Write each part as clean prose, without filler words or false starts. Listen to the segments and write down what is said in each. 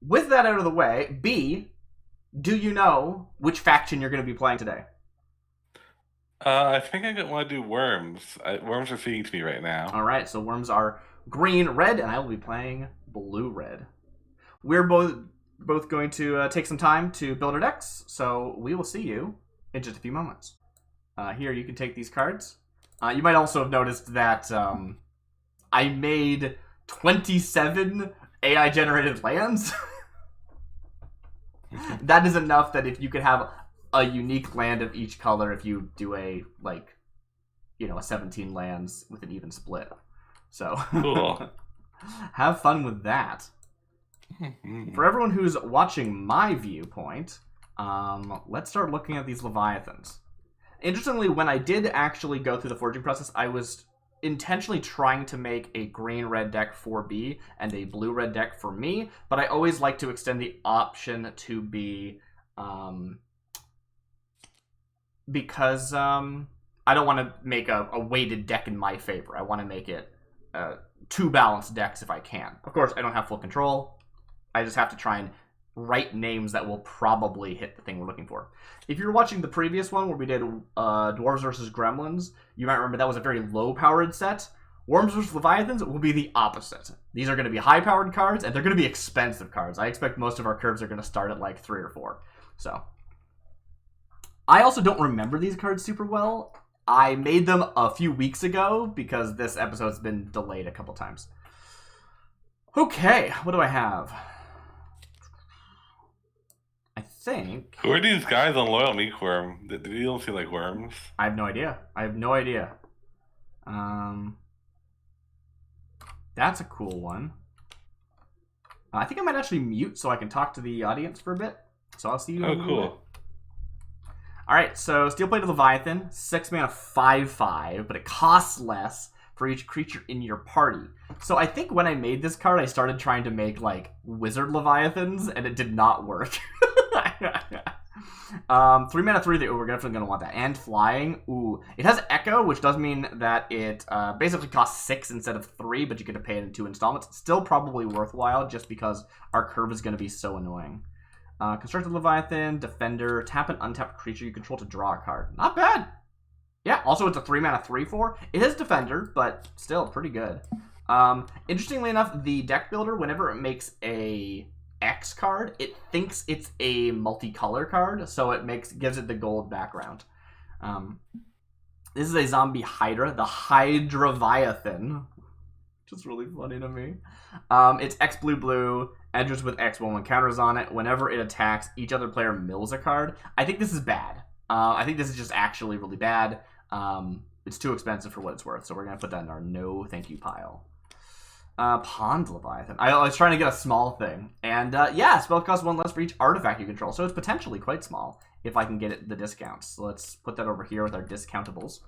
with that out of the way, B, do you know which faction you're going to be playing today? I think I want to do Worms. Worms are speaking to me right now. All right, so Worms are green-red, and I will be playing blue-red. We're both going to take some time to build our decks, so we will see you in just a few moments. Here, you can take these cards. You might also have noticed that I made 27 AI-generated lands. That is enough that if you could have a unique land of each color, if you do a 17 lands with an even split. So Cool. Have fun with that. For everyone who's watching my viewpoint, let's start looking at these Leviathans. Interestingly, when I did actually go through the forging process, I was intentionally trying to make a green-red deck for B and a blue-red deck for me, but I always like to extend the option to be, because I don't want to make a weighted deck in my favor. I want to make it two balanced decks if I can. Of course, I don't have full control. I just have to try and write names that will probably hit the thing we're looking for. If you're watching the previous one where we did Dwarves versus Gremlins, you might remember that was a very low-powered set. Wurms versus Leviathans will be the opposite. These are going to be high-powered cards, and they're going to be expensive cards. I expect most of our curves are going to start at like 3 or 4. So, I also don't remember these cards super well. I made them a few weeks ago because this episode's been delayed a couple times. Okay, what do I have? I think... Who are these guys on Loyal Meatworm? They don't seem like worms. I have no idea. That's a cool one. I think I might actually mute so I can talk to the audience for a bit. So I'll see you in a little cool. bit. Alright, so Steel-Plated Leviathan, 6 mana, 5/5, but it costs less for each creature in your party. So I think when I made this card, I started trying to make, like, Wizard Leviathans, and it did not work. 3 mana, 3, we're definitely going to want that. And flying, ooh. It has Echo, which does mean that it basically costs 6 instead of 3, but you get to pay it in 2 installments. Still probably worthwhile, just because our curve is going to be so annoying. Constructed Leviathan, Defender, tap an untapped creature you control to draw a card. Not bad. Yeah, also it's a 3 mana 3/4. It is Defender, but still pretty good. Interestingly enough, the deck builder, whenever it makes a X card, it thinks it's a multicolor card, so it gives it the gold background. This is a zombie Hydra, the Hydraviathan, which is really funny to me. It's X blue, enters with X1 when counters on it. Whenever it attacks, each other player mills a card. I think this is bad. I think this is just actually really bad. It's too expensive for what it's worth, so we're going to put that in our no thank you pile. Pond Leviathan. I was trying to get a small thing. And yeah, spell costs 1 less for each artifact you control, so it's potentially quite small if I can get the discounts. So let's put that over here with our discountables.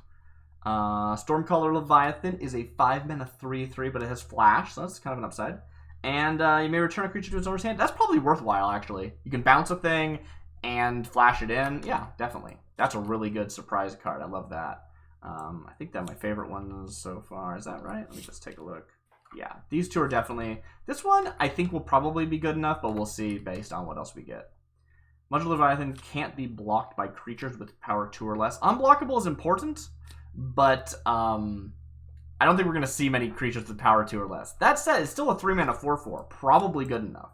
Stormcaller Leviathan is a 5 mana 3/3, but it has flash, so that's kind of an upside. And you may return a creature to its owner's hand. That's probably worthwhile, actually. You can bounce a thing and flash it in. Yeah, definitely. That's a really good surprise card. I love that. I think that's my favorite one so far. Is that right? Let me just take a look. Yeah, these two are definitely... This one, I think, will probably be good enough, but we'll see based on what else we get. Modular Leviathan can't be blocked by creatures with power 2 or less. Unblockable is important, but I don't think we're going to see many creatures with power 2 or less. That said, it's still a 3 mana 4/4. Probably good enough.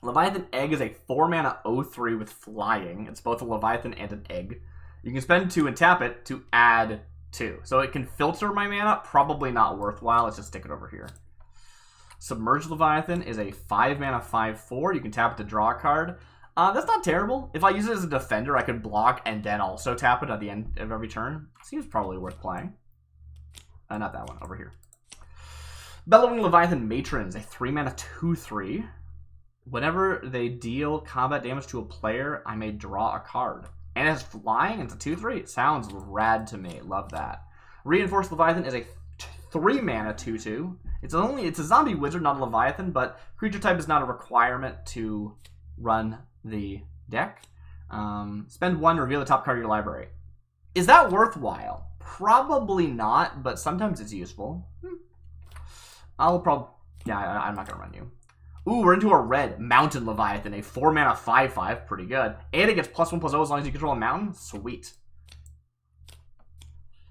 Leviathan Egg is a 4 mana 0/3 with flying. It's both a Leviathan and an egg. You can spend 2 and tap it to add 2. So it can filter my mana. Probably not worthwhile. Let's just stick it over here. Submerged Leviathan is a 5 mana 5/4. You can tap it to draw a card. That's not terrible. If I use it as a defender, I could block and then also tap it at the end of every turn. Seems probably worth playing. Not that one, over here. Burrowing Leviathan Matron is a 3 mana 2/3. Whenever they deal combat damage to a player, I may draw a card. And it has flying, it's a 2/3. It sounds rad to me. Love that. Reinforced Leviathan is a 3 mana 2/2. It's a zombie wizard, not a Leviathan, but creature type is not a requirement to run the deck. Spend 1, reveal the top card of your library. Is that worthwhile? Probably not, but sometimes it's useful. Yeah, I'm not gonna run you. Ooh, we're into a red. Mountain Leviathan, a 4-mana 5/5. Pretty good. And it gets +1/+0 as long as you control a mountain. Sweet.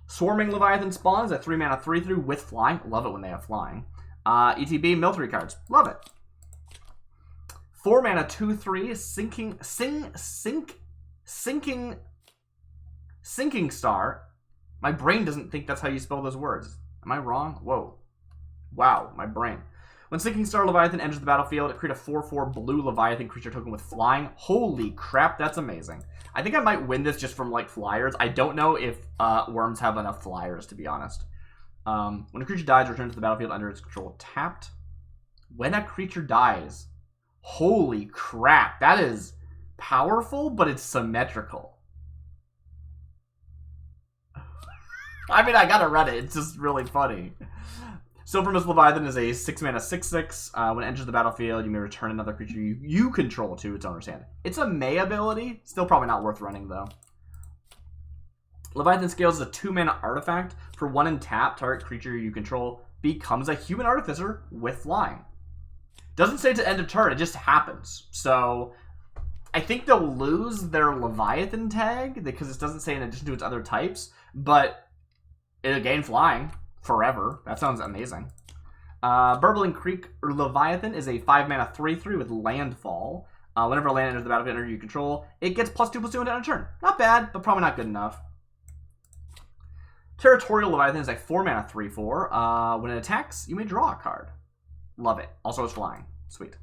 Swarming Leviathan Spawn is a 3-mana 3/3 with flying. Love it when they have flying. ETB, military cards. Love it. 4-mana 2/3 sinking star. My brain doesn't think that's how you spell those words. Am I wrong? Whoa. Wow, my brain. When Sinking Star Leviathan enters the battlefield, create a 4/4 blue Leviathan creature token with flying. Holy crap, that's amazing. I think I might win this just from, like, flyers. I don't know if Wurms have enough flyers, to be honest. When a creature dies, return to the battlefield under its control tapped. When a creature dies. Holy crap, that is powerful, but it's symmetrical. I mean, I gotta run it. It's just really funny. Silvermist Leviathan is a 6-mana 6/6. When it enters the battlefield, you may return another creature you control to its owner's hand. It's a May ability. Still probably not worth running, though. Leviathan Scales is a 2-mana artifact. For 1 and tap, target creature you control becomes a human artificer with flying. Doesn't say to end of turn. It just happens. So I think they'll lose their Leviathan tag because it doesn't say in addition to its other types. But it'll gain flying forever. That sounds amazing. Burbling Creek Leviathan is a 5-mana 3/3 with landfall. Whenever a land enters the battlefield under you control, it gets +2/+2 until end of turn. Not bad, but probably not good enough. Territorial Leviathan is a 4-mana 3/4. When it attacks, you may draw a card. Love it. Also, it's flying. Sweet.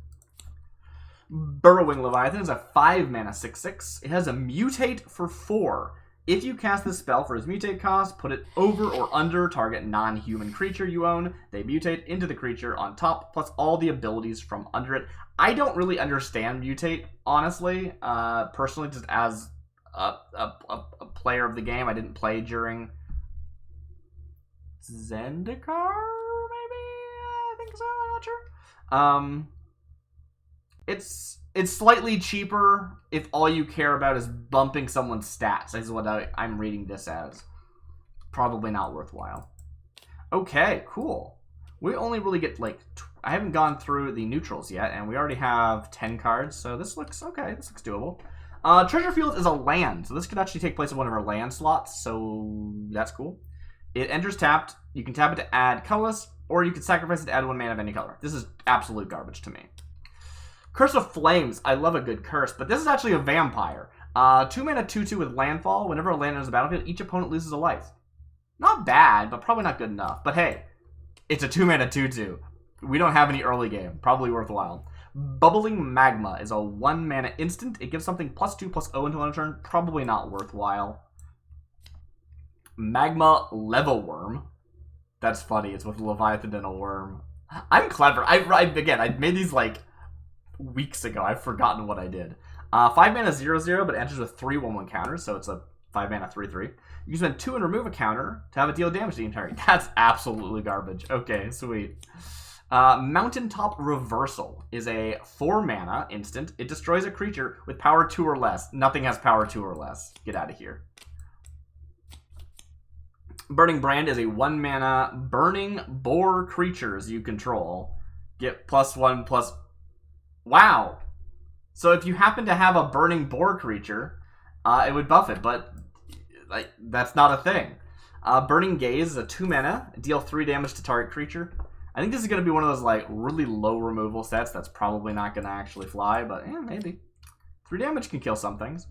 Burrowing Leviathan is a 5-mana 6/6. It has a mutate for 4. If you cast this spell for its mutate cost, put it over or under target non-human creature you own. They mutate into the creature on top, plus all the abilities from under it. I don't really understand mutate, honestly. Personally, just as a player of the game, I didn't play during Zendikar, maybe? I think so, I'm not sure. It's slightly cheaper if all you care about is bumping someone's stats. This is what I'm reading this as. Probably not worthwhile. Okay, cool. We only really get, like, I haven't gone through the neutrals yet, and we already have 10 cards, so this looks okay. This looks doable. Treasure Field is a land, so this could actually take place in one of our land slots, so that's cool. It enters tapped. You can tap it to add colorless, or you can sacrifice it to add 1 mana of any color. This is absolute garbage to me. Curse of Flames. I love a good curse, but this is actually a vampire. 2-mana 2/2 with landfall. Whenever a land enters the battlefield, each opponent loses a life. Not bad, but probably not good enough. But hey, it's a 2-mana 2/2. We don't have any early game. Probably worthwhile. Bubbling Magma is a 1-mana instant. It gives something +2/+0 until end of turn. Probably not worthwhile. Magma Leviworm. That's funny. It's with Leviathan and a worm. I'm clever. I made these like weeks ago. I've forgotten what I did. 5-mana 0/0, but it enters with 3 1/1 counters, so it's a 5-mana 3/3. You can spend 2 and remove a counter to have it deal damage to the entire. That's absolutely garbage. Okay, sweet. Mountaintop Reversal is a 4-mana instant. It destroys a creature with power 2 or less. Nothing has power 2 or less. Get out of here. Burning Brand is a 1-mana burning boar creatures you control. Get +1/+. Wow. So if you happen to have a burning boar creature, it would buff it, but like that's not a thing. Burning Gaze is a 2-mana. Deal 3 damage to target creature. I think this is going to be one of those like really low removal sets that's probably not going to actually fly, but maybe. 3 damage can kill some things.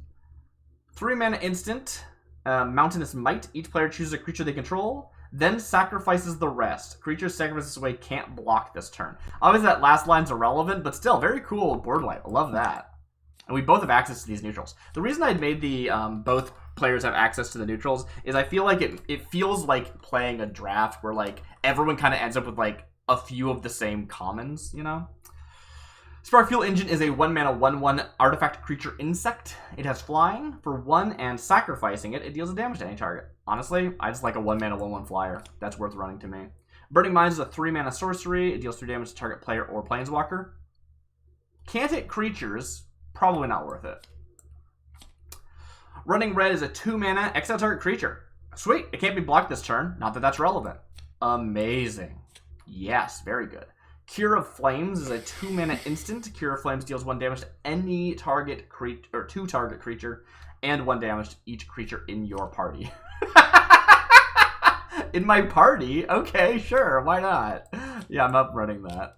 3-mana instant. Mountainous Might. Each player chooses a creature they control, then sacrifices the rest. Creatures sacrificed this way can't block this turn. Obviously, that last line's irrelevant, but still, very cool board wipe. I love that. And we both have access to these neutrals. The reason I made the both players have access to the neutrals is I feel like it feels like playing a draft where like everyone kind of ends up with like a few of the same commons, you know? Sparkfuel Engine is a 1-mana 1/1 artifact creature insect. It has flying. For 1 and sacrificing it, it deals damage to any target. Honestly, I just like a 1-mana 1/1 flyer. That's worth running to me. Burning Minds is a 3-mana sorcery. It deals 3 damage to target player or planeswalker. Can't hit creatures. Probably not worth it. Running Red is a 2-mana exile target creature. Sweet. It can't be blocked this turn. Not that that's relevant. Amazing. Yes, very good. Cure of Flames is a 2-mana instant. Cure of Flames deals 1 damage to any target creature, or 2 target creature, and 1 damage to each creature in your party. In my party? Okay, sure, why not? Yeah, I'm up running that.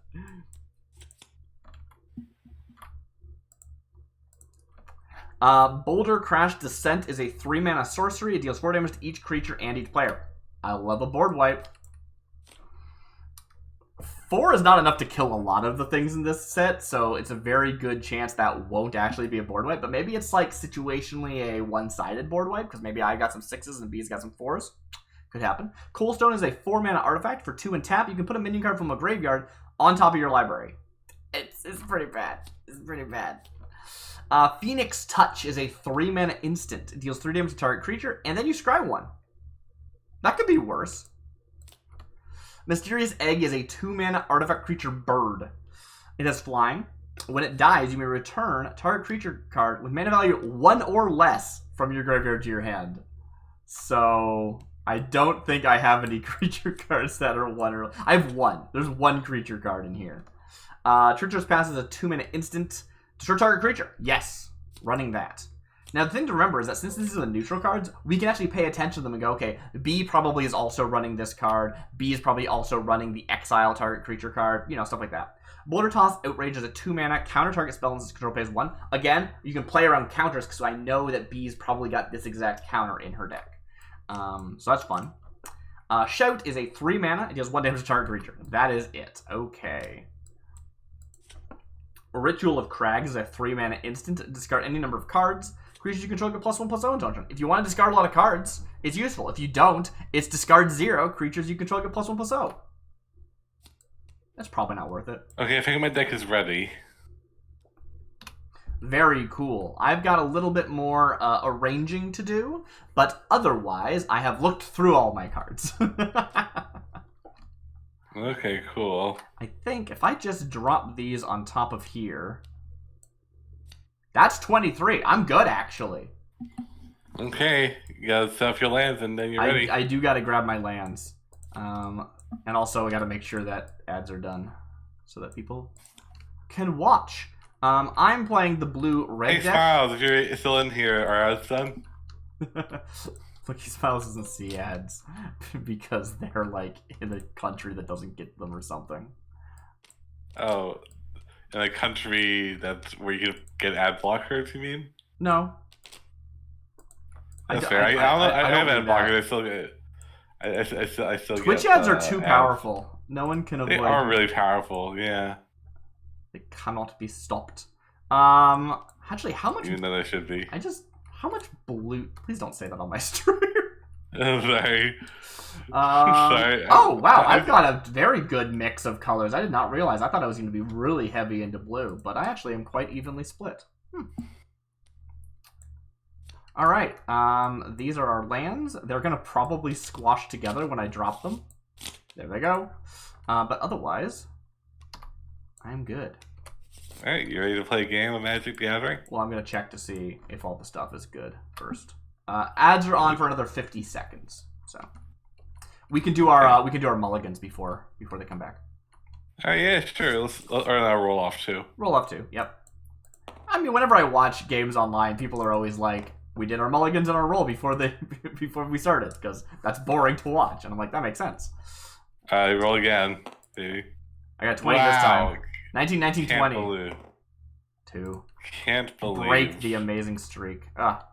Boulder Crash Descent is a 3-mana sorcery. It deals 4 damage to each creature and each player. I love a board wipe. 4 is not enough to kill a lot of the things in this set, so it's a very good chance that won't actually be a board wipe, but maybe it's like situationally a one-sided board wipe, because maybe I got some 6s and B's got some 4s. Could happen. Coldstone is a 4-mana artifact for 2 and tap. You can put a minion card from a graveyard on top of your library. It's pretty bad. It's pretty bad. Phoenix Touch is a 3-mana instant. It deals 3 damage to target creature, and then you scry 1. That could be worse. Mysterious Egg is a 2-mana artifact creature bird. It has flying. When it dies, you may return a target creature card with mana value 1 or less from your graveyard to your hand. So I don't think I have any creature cards that are 1 or... I have 1. There's 1 creature card in here. Treacherous Pass is a 2-mana instant. Destroy target creature. Yes. Running that. Now, the thing to remember is that since this is the neutral cards, we can actually pay attention to them and go, okay, B probably is also running this card. B is probably also running the exile target creature card. You know, stuff like that. Boulder Toss Outrage is a 2-mana counter target spell and its control pays 1. Again, you can play around counters because I know that B's probably got this exact counter in her deck. So that's fun. Shout is a 3-mana. It deals 1 damage to target creature. That is it. Okay. Ritual of Crags is a 3-mana instant. Discard any number of cards. Creatures you control get +1/+0 intelligence. If you want to discard a lot of cards, it's useful. If you don't, it's discard 0. Creatures you control get +1/+0. That's probably not worth it. Okay, I think my deck is ready. Very cool. I've got a little bit more arranging to do, but otherwise, I have looked through all my cards. Okay, cool. I think if I just drop these on top of here... That's 23. I'm good, actually. Okay, you gotta set up your lands and then you're ready. I do gotta grab my lands. And also, I gotta make sure that ads are done so that people can watch. I'm playing the blue-red deck. Hey, Smiles, if you're still in here, are ads done? Look, Smiles doesn't see ads because they're, like, in a country that doesn't get them or something. Oh, in a country that's where you can get ad blockers, you mean? No. That's fair. I have ad blockers. I still Twitch get, ads are too powerful. No one can avoid them. They are really powerful, yeah. They cannot be stopped. Actually, how much... Even though they should be. How much blue... Please don't say that on my stream. I'm sorry. Sorry. Oh, wow. I've got a very good mix of colors. I did not realize. I thought I was going to be really heavy into blue, but I actually am quite evenly split. All right. These are our lands. They're going to probably squash together when I drop them. There they go. But otherwise, I'm good. All right. You ready to play a game of Magic the Gathering? Well, I'm going to check to see if all the stuff is good first. Ads are on for another 50 seconds, so we can do our mulligans before they come back. Oh yeah, sure. Or I'll roll off too. Roll off too. Yep. I mean, whenever I watch games online, people are always like, "We did our mulligans and our roll before we started," because that's boring to watch, and I'm like, that makes sense. Roll again, baby. I got 20 this time. 19, 19, Can't 20. Believe. 2. Can't believe. Break the amazing streak. Wow.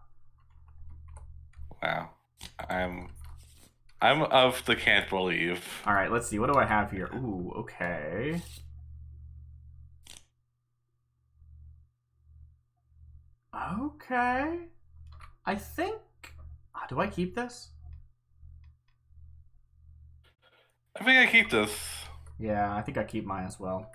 I'm of the can't believe. All right, let's see. What do I have here? Ooh, okay. Okay. I think... do I keep this? I think I keep this. Yeah, I think I keep mine as well.